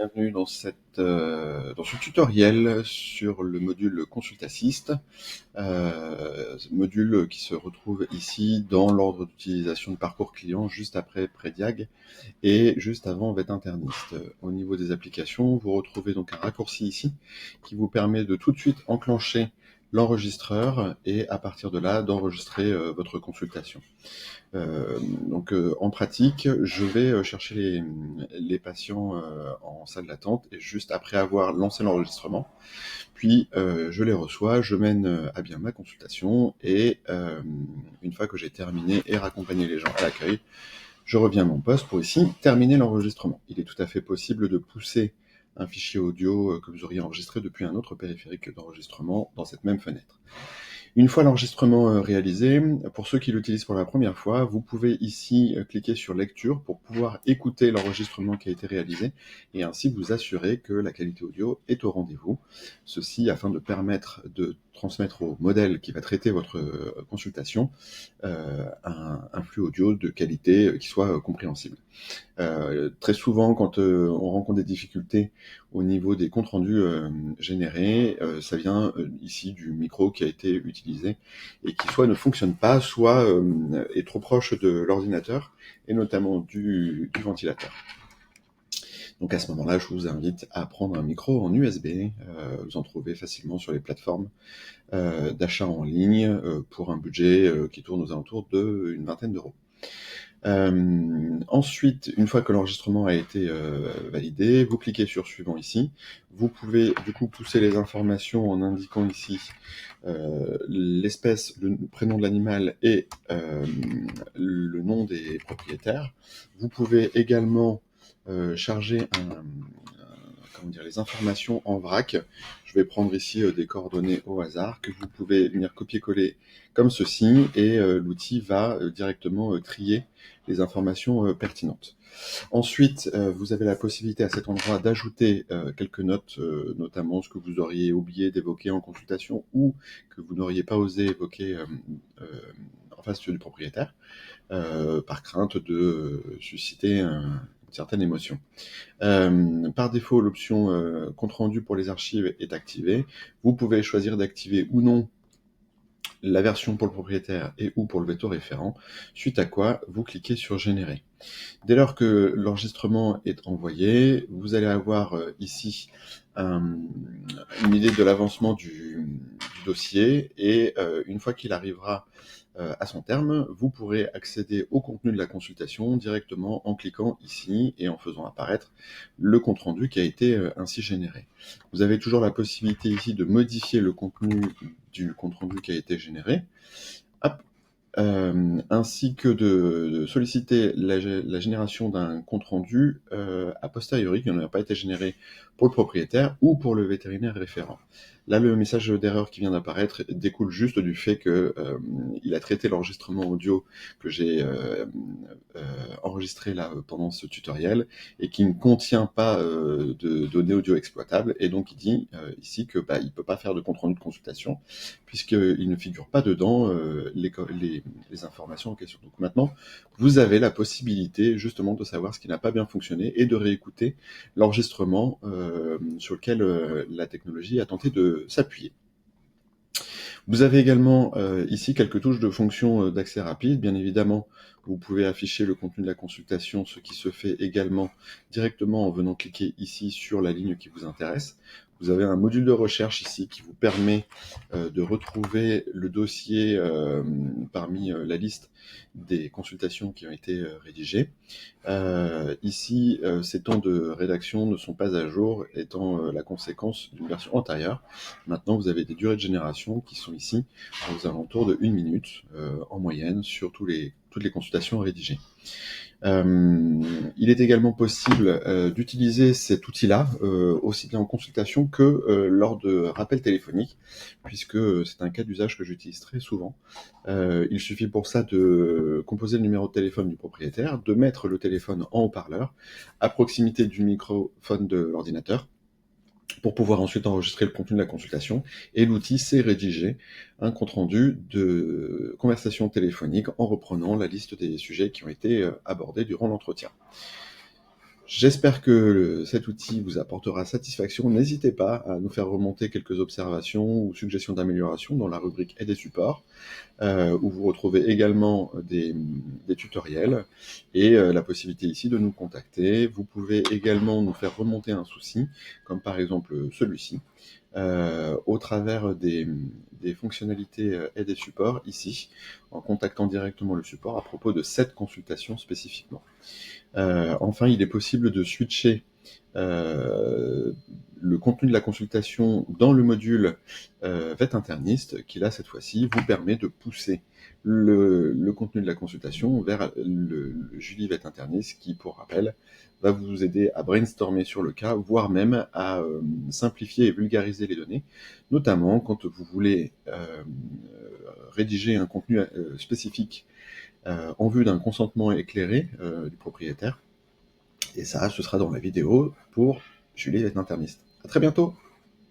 bienvenue dans dans ce tutoriel sur le module Consult Assist, module qui se retrouve ici dans l'ordre d'utilisation du parcours client juste après Prédiag et juste avant Vet Internist. Au niveau des applications, vous retrouvez donc un raccourci ici qui vous permet de tout de suite enclencher l'enregistreur et à partir de là d'enregistrer votre consultation. En pratique, je vais chercher les patients en salle d'attente et juste après avoir lancé l'enregistrement, puis je les reçois, je mène à bien ma consultation et une fois que j'ai terminé et raccompagné les gens à l'accueil, je reviens à mon poste pour ici terminer l'enregistrement. Il est tout à fait possible de pousser un fichier audio que vous auriez enregistré depuis un autre périphérique d'enregistrement dans cette même fenêtre. Une fois l'enregistrement réalisé, pour ceux qui l'utilisent pour la première fois, vous pouvez ici cliquer sur lecture pour pouvoir écouter l'enregistrement qui a été réalisé et ainsi vous assurer que la qualité audio est au rendez-vous. Ceci afin de permettre de transmettre au modèle qui va traiter votre consultation un flux audio de qualité qui soit compréhensible. Très souvent, quand on rencontre des difficultés au niveau des comptes rendus générés, ça vient ici du micro qui a été utilisé et qui soit ne fonctionne pas, soit est trop proche de l'ordinateur et notamment du ventilateur. Donc à ce moment-là, je vous invite à prendre un micro en USB. Vous en trouvez facilement sur les plateformes d'achat en ligne pour un budget qui tourne aux alentours d'une vingtaine d'euros. Ensuite, une fois que l'enregistrement a été validé, vous cliquez sur suivant ici. Vous pouvez du coup pousser les informations en indiquant ici l'espèce, le prénom de l'animal et le nom des propriétaires. Vous pouvez également charger les informations en vrac. Je vais prendre ici des coordonnées au hasard que vous pouvez venir copier-coller comme ceci et l'outil va directement trier les informations pertinentes. Ensuite, vous avez la possibilité à cet endroit d'ajouter quelques notes, notamment ce que vous auriez oublié d'évoquer en consultation ou que vous n'auriez pas osé évoquer en face du propriétaire, par crainte de susciter une certaine émotion. Par défaut, l'option compte rendu pour les archives est activée. Vous pouvez choisir d'activer ou non la version pour le propriétaire et ou pour le veto référent, suite à quoi vous cliquez sur générer. Dès lors que l'enregistrement est envoyé, vous allez avoir ici une idée de l'avancement du dossier et une fois qu'il arrivera à son terme, vous pourrez accéder au contenu de la consultation directement en cliquant ici et en faisant apparaître le compte-rendu qui a été ainsi généré. Vous avez toujours la possibilité ici de modifier le contenu du compte-rendu qui a été généré. Hop. Ainsi que de solliciter la génération d'un compte-rendu a posteriori qui n'a pas été généré pour le propriétaire ou pour le vétérinaire référent. Là, le message d'erreur qui vient d'apparaître découle juste du fait que il a traité l'enregistrement audio que j'ai enregistré là pendant ce tutoriel et qui ne contient pas de données audio exploitables et donc il dit ici que il peut pas faire de compte-rendu de consultation puisqu'il ne figure pas dedans les informations en question. Donc maintenant, vous avez la possibilité justement de savoir ce qui n'a pas bien fonctionné et de réécouter l'enregistrement sur lequel la technologie a tenté de s'appuyer. Vous avez également ici quelques touches de fonction d'accès rapide. Bien évidemment, vous pouvez afficher le contenu de la consultation, ce qui se fait également directement en venant cliquer ici sur la ligne qui vous intéresse. Vous avez un module de recherche ici qui vous permet de retrouver le dossier parmi la liste des consultations qui ont été rédigées. Ici, ces temps de rédaction ne sont pas à jour, étant la conséquence d'une version antérieure. Maintenant, vous avez des durées de génération qui sont ici aux alentours de 1 minute en moyenne sur toutes les consultations rédigées. Il est également possible d'utiliser cet outil-là aussi bien en consultation que lors de rappels téléphoniques, puisque c'est un cas d'usage que j'utilise très souvent. Il suffit pour ça de composer le numéro de téléphone du propriétaire, de mettre le téléphone en haut-parleur à proximité du microphone de l'ordinateur, pour pouvoir ensuite enregistrer le contenu de la consultation, et l'outil sait rédiger un compte-rendu de conversation téléphonique en reprenant la liste des sujets qui ont été abordés durant l'entretien. J'espère que cet outil vous apportera satisfaction. N'hésitez pas à nous faire remonter quelques observations ou suggestions d'amélioration dans la rubrique Aide et support, où vous retrouvez également des tutoriels et la possibilité ici de nous contacter. Vous pouvez également nous faire remonter un souci, comme par exemple celui-ci, au travers des fonctionnalités aide et support ici, en contactant directement le support à propos de cette consultation spécifiquement. Enfin, il est possible de switcher le contenu de la consultation dans le module vet interniste, qui là, cette fois-ci, vous permet de pousser le contenu de la consultation vers le Julie vet interniste, qui, pour rappel, va vous aider à brainstormer sur le cas, voire même à simplifier et vulgariser les données, notamment quand vous voulez rédiger un contenu spécifique en vue d'un consentement éclairé du propriétaire. Et ça, ce sera dans la vidéo pour Julie vet interniste. À très bientôt!